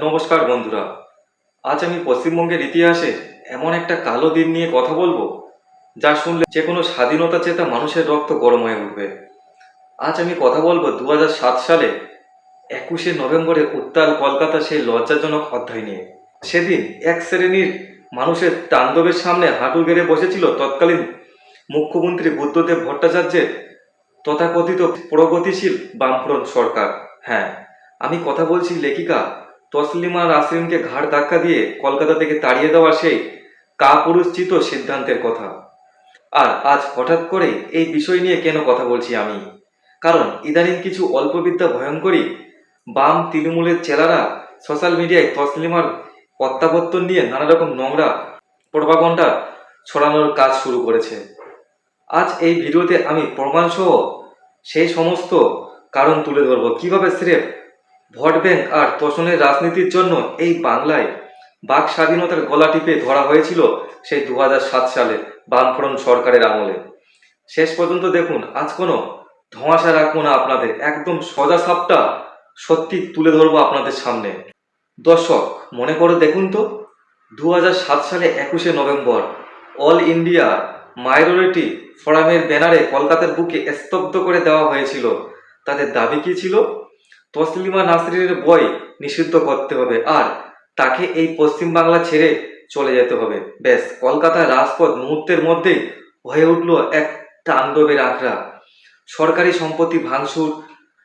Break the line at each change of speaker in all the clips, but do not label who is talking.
নমস্কার বন্ধুরা। আজ আমি পশ্চিমবঙ্গের ইতিহাসে এমন একটা কালো দিন নিয়ে কথা বলবো যা শুনলে যে কোনো স্বাধীনতা চেতা মানুষের রক্ত গরম হয়ে উঠবে। আজ আমি কথা বলবো 2007 সালে 21শে নভেম্বরের উত্তাল কলকাতা সেই লজ্জাজনক অধ্যায় নিয়ে। সেদিন এক শ্রেণীর মানুষের তাণ্ডবের সামনে হাঁটু গেড়ে বসেছিল তৎকালীন মুখ্যমন্ত্রী বুদ্ধদেব ভট্টাচার্যের তথাকথিত প্রগতিশীল বামফ্রন্ট সরকার। হ্যাঁ, আমি কথা বলছি লেখিকা তসলিমা নাসরিনকে ঘাড় ধাক্কা দিয়ে কলকাতা থেকে তাড়িয়ে দেওয়া সেই কাপুরুষচিত সিদ্ধান্তের কথা। আর আজ হঠাৎ করে এই বিষয় নিয়ে কেন কথা বলছি আমি, কারণ ইদানিং কিছু অল্পবিদ্যা ভয়ঙ্করী বাম তৃণমূলের চেলারা সোশ্যাল মিডিয়ায় তসলিমার প্রত্যাবর্তন নিয়ে নানা রকম নোংরা প্রপাগান্ডা ছড়ানোর কাজ শুরু করেছে। আজ এই ভিডিওতে আমি প্রমাণসহ সেই সমস্ত কারণ তুলে ধরব কিভাবে স্রেফ ভোট ব্যাংক আর তোষণের রাজনীতির জন্য এই বাংলায় বাক স্বাধীনতার গলা টিপে ধরা হয়েছিল সেই 2007 সালে বামফ্রন্ট সরকারের আমলে। শেষ পর্যন্ত দেখুন, আজ কোনো ধোঁয়াশা রাখবো না, আপনাদের একদম সোজা সাপটা সত্যি তুলে ধরবো আপনাদের সামনে। দর্শক মনে করে দেখুন তো, 2007 সালে 21শে নভেম্বর অল ইন্ডিয়া মাইনরিটি ফোরামের ব্যানারে কলকাতার বুকে স্তব্ধ করে দেওয়া হয়েছিল। তাদের দাবি কি ছিল? তসলিমা নাসরিনের বই নিষিদ্ধ করতে হবে আর তাকে এই পশ্চিমবাংলা ছেড়ে চলে যেতে হবে। ব্যাস, কলকাতার রাজপথ মুহূর্তের মধ্যেই হয়ে উঠল এক তাণ্ডবের আখড়া। সরকারি সম্পত্তি ভাঙচুর,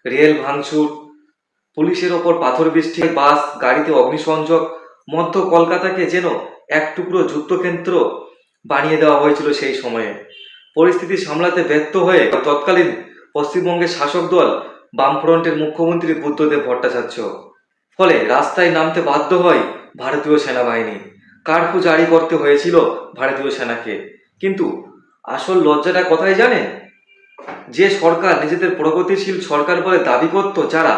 রেল ভাঙচুর, পুলিশের ওপর পাথর বৃষ্টি, বাস গাড়িতে অগ্নিসংযোগ, মধ্য কলকাতাকে যেন এক টুকরো যুদ্ধক্ষেত্র বানিয়ে দেওয়া হয়েছিল সেই সময়ে। পরিস্থিতি সামলাতে ব্যর্থ হয়ে তৎকালীন পশ্চিমবঙ্গের শাসক দল বামফ্রন্টের মুখ্যমন্ত্রী বুদ্ধদেব ভট্টাচার্য, ফলে রাস্তায় নামতে বাধ্য হয় ভারতীয় সেনাবাহিনী। কারফিউ জারি করতে হয়েছিল ভারতীয় সেনাকে। কিন্তু আসল লজ্জাটা কোথায় জানেন? যে সরকার নিজেদের প্রগতিশীল সরকার বলে দাবি করত, যারা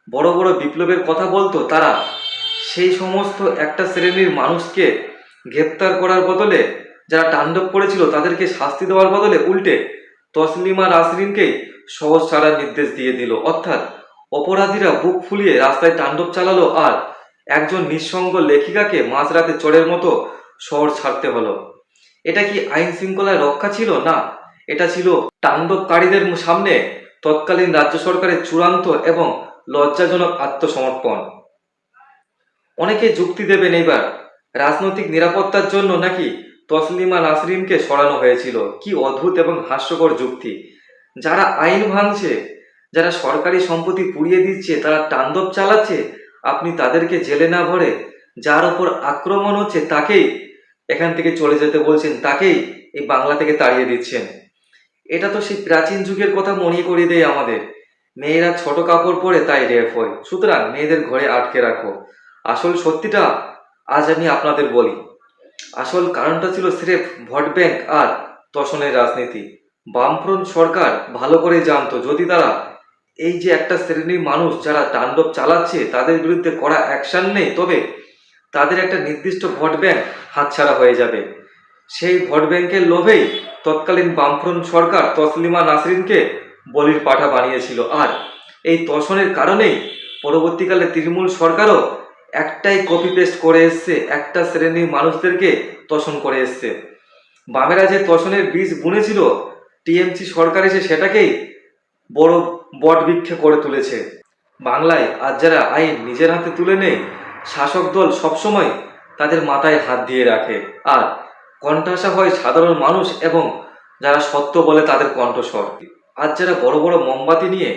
বড় বড় বিপ্লবের কথা বলতো, তারা সেই সমস্ত একটা শ্রেণীর মানুষকে গ্রেপ্তার করার বদলে, যারা তাণ্ডব করেছিল তাদেরকে শাস্তি দেওয়ার বদলে উল্টে তসলিমা নাসরিনকেই সহজ ছাড়ার নির্দেশ দিয়ে দিল। অর্থাৎ অপরাধীরা বুক ফুলিয়ে রাস্তায় তাণ্ডব চালালো আর একজন নিঃসঙ্গ লেখিকাকে মাঝরাতে চোরের মতো শহর ছাড়তে হলো। এটা কি আইন শৃঙ্খলায় রক্ষা ছিল? না, এটা ছিল তাণ্ডবকারীদের সামনে তৎকালীন রাজ্য সরকারের চূড়ান্ত এবং লজ্জাজনক আত্মসমর্পণ। অনেকে যুক্তি দেবেন এবার রাজনৈতিক নিরাপত্তার জন্য নাকি তসলিমা নাসরিনকে সরানো হয়েছিল। কি অদ্ভুত এবং হাস্যকর যুক্তি! যারা আইন ভাঙছে, যারা সরকারি সম্পত্তি পুড়িয়ে দিচ্ছে, তারা তাণ্ডব চালাচ্ছে, আপনি তাদেরকে জেলে না ভরে যার ওপর আক্রমণ হচ্ছে তাকেই এখান থেকে চলে যেতে বলছেন, তাকেই এই বাংলা থেকে তাড়িয়ে দিচ্ছেন। এটা তো সেই প্রাচীন যুগের কথা মনে করিয়ে দেয় আমাদের। মেয়েরা ছোট কাপড় পরে তাই রেপ হয়, সুতরাং মেয়েদের ঘরে আটকে রাখো। আসল সত্যিটা আজ আমি আপনাদের বলি। আসল কারণটা ছিল স্রেফ ভোট ব্যাংক আর তোষণের রাজনীতি। বামফ্রন্ট সরকার ভালো করে জানতো, যদি তারা এই যে একটা শ্রেণীর মানুষ যারা তাণ্ডব চালাচ্ছে তাদের বিরুদ্ধে কড়া অ্যাকশন নেই, তবে তাদের একটা নির্দিষ্ট ভোট ব্যাংক হাতছাড়া হয়ে যাবে। সেই ভোট ব্যাংকের লোভেই তৎকালীন বামফ্রন্ট সরকার তসলিমা নাসরিনকে বলির পাঠা বানিয়েছিল। আর এই তোষণের কারণেই পরবর্তীকালে তৃণমূল সরকারও একটাই কপি পেস্ট করে এসছে, একটা শ্রেণীর মানুষদেরকে তোষণ করে এসছে। বামেরা যে তোষণের বীজ বুনেছিল, টিএমসি সরকার এসে সেটাকেই বড় বট বৃক্ষ করে তুলেছে। বাংলায় আজ যারা আইন নিজের হাতে তুলে নেয়, শাসক দল সবসময় তাদের মাথায় হাত দিয়ে রাখে আর কণ্ঠাসা হয় সাধারণ মানুষ এবং যারা সত্য বলে তাদের কণ্ঠস্বর। আজ যারা বড় বড় মোমবাতি নিয়ে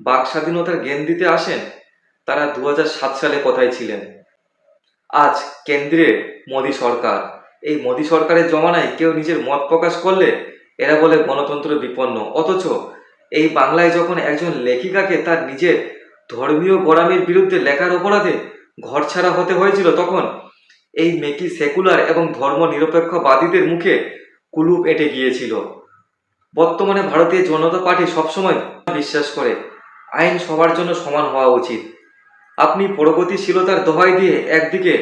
বাক স্বাধীনতার জ্ঞান দিতে আসেন, তারা 2007 সালে কোথায় ছিলেন? আজ কেন্দ্রে মোদী সরকার। এই মোদী সরকারের জমানায় কেউ নিজের মত প্রকাশ করলে এরা বলে গণতন্ত্র বিপন্ন। অথচ এই বাংলায় যখন একজন লেখিকাকে তার নিজের ধর্মীয় গোঁড়ামির বিরুদ্ধে লেখার অপরাধে ঘর ছাড়া হতে হয়েছিল, তখন এই মেকি সেকুলার এবং ধর্ম নিরপেক্ষবাদীদের মুখে কুলুপ এঁটে গিয়েছিল। বর্তমানে ভারতীয় জনতা পার্টি সবসময় বিশ্বাস করে আইন সবার জন্য সমান হওয়া উচিত। আপনি প্রগতিশীলতার দোহাই দিয়ে একদিকে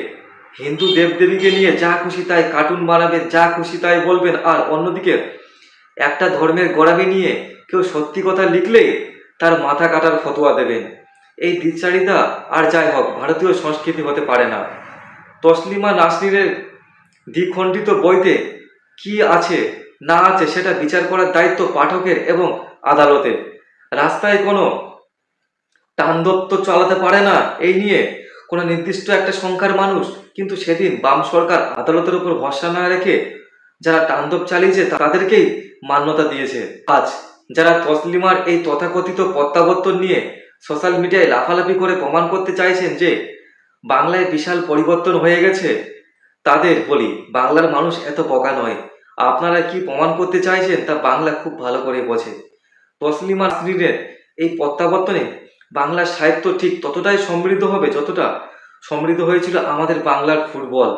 হিন্দু দেবদেবীকে নিয়ে যা খুশি তাই কার্টুন বানাবেন, যা খুশি তাই বলবেন, আর অন্যদিকে একটা ধর্মের গোঁড়ামি নিয়ে কেউ সত্যি কথা লিখলেই তার মাথা কাটার ফতোয়া দেবেন। এই দ্বিচারিতা আর যাই হোক ভারতীয় সংস্কৃতি হতে পারে না। তসলিমা নাসরিনের দ্বিখণ্ডিত বইতে কি আছে না আছে সেটা বিচার করার দায়িত্ব পাঠকের এবং আদালতের। রাস্তায় কোনো টানদত্ত চালাতে পারে না এই নিয়ে কোনো নির্দিষ্ট একটা সংখ্যার মানুষ, কিন্তু সেদিন বাম সরকার আদালতের উপর ভরসা না রেখে যারা তাণ্ডব চালিয়েছে তাদেরকেই মান্যতা দিয়েছে। আজ যারা তসলিমার এই তথাকথিত প্রত্যাবর্তন নিয়ে সোশ্যাল মিডিয়ায় লাফালাফি করে প্রমাণ করতে চাইছেন যে বাংলায় বিশাল পরিবর্তন হয়ে গেছে, তাদের বলি বাংলার মানুষ এত বোকা নয়। আপনারা কি প্রমাণ করতে চাইছেন তা বাংলা খুব ভালো করে বোঝে। তসলিমা নাসরিনের এই প্রত্যাবর্তনে বাংলার সাহিত্য ঠিক ততটাই সমৃদ্ধ হবে যতটা সমৃদ্ধ হয়েছিল আমাদের বাংলার ফুটবল।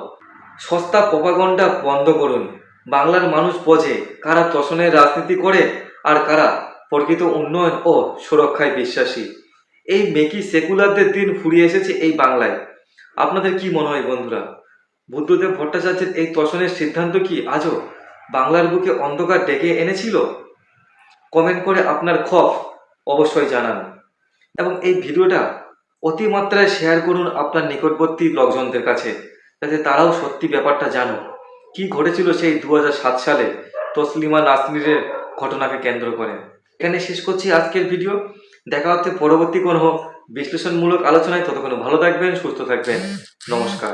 সস্তা প্রপাগন্ডা বন্ধ করুন। বাংলার মানুষ বোঝে কারা তোষণের রাজনীতি করে আর কারা প্রকৃত উন্নয়ন ও সুরক্ষায় বিশ্বাসী। এই মেকি সেকুলারদের দিন ফুরিয়ে এসেছে এই বাংলায়। আপনাদের কি মনে হয় বন্ধুরা? বুদ্ধদেব ভট্টাচার্যের এই তোষণের সিদ্ধান্ত কি আজও বাংলার বুকে অন্ধকার ডেকে এনেছিল? কমেন্ট করে আপনার ক্ষোভ অবশ্যই জানান এবং এই ভিডিওটা অতিমাত্রায় শেয়ার করুন আপনার নিকটবর্তী লোকজনদের কাছে, যাতে তারাও সত্যি ব্যাপারটা জানুক কি ঘটেছিল সেই 2007 সালে তসলিমা নাসরিনের ঘটনাকে কেন্দ্র করে। এখানে শেষ করছি আজকের ভিডিও। দেখা হচ্ছে পরবর্তী কোনো বিশ্লেষণমূলক আলোচনায়। ততক্ষণ ভালো থাকবেন, সুস্থ থাকবেন। নমস্কার।